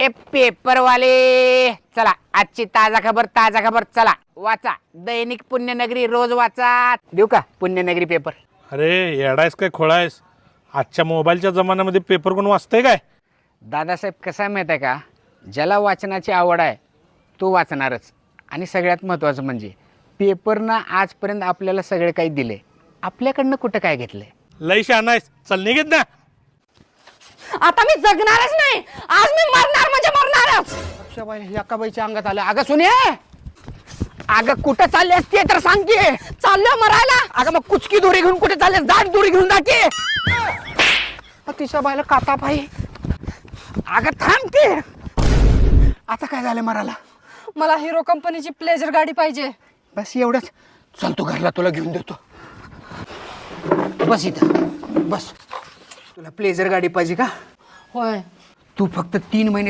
ए पेपरवाले चला आजची ताजा खबर चला वाचा दैनिक पुण्यनगरी रोज वाचा देऊ का पुण्यनगरी पेपर. अरे येडायस काय खोळायस? आजच्या मोबाईलच्या जमान्यामध्ये पेपर कोण वाचतंय काय? दादासाहेब कसं आहे माहीत आहे का, ज्याला वाचनाची आवड आहे तो वाचणारच. आणि सगळ्यात महत्त्वाचं म्हणजे पेपरनं आजपर्यंत आपल्याला सगळे काही दिले, आपल्याकडनं कुठं काय घेतलंय. लय शहाणायस, चल निघेत ना. आता मी जगणारच नाही, आज मी मरणार म्हणजे मरणारच. एकाबाईच्या अंगात आलं. अगं सुने, अगं कुठं चाललेस ते तर सांग की. चाललोय मरायला. अगं मग कुचकी दोरी घेऊन कुठे चाललेस? दाट दोरी घेऊन जा की. तिच्या बायला काता पाई. अगं थांब की. आता काय झालं मराला? मला हिरो कंपनीची प्लेजर गाडी पाहिजे. बस एवढंच. चल तू घरला तुला घेऊन देतो. बस इथं बस. तुला प्लेजर गाडी पाहिजे का? होय. तू फक्त 3 महिने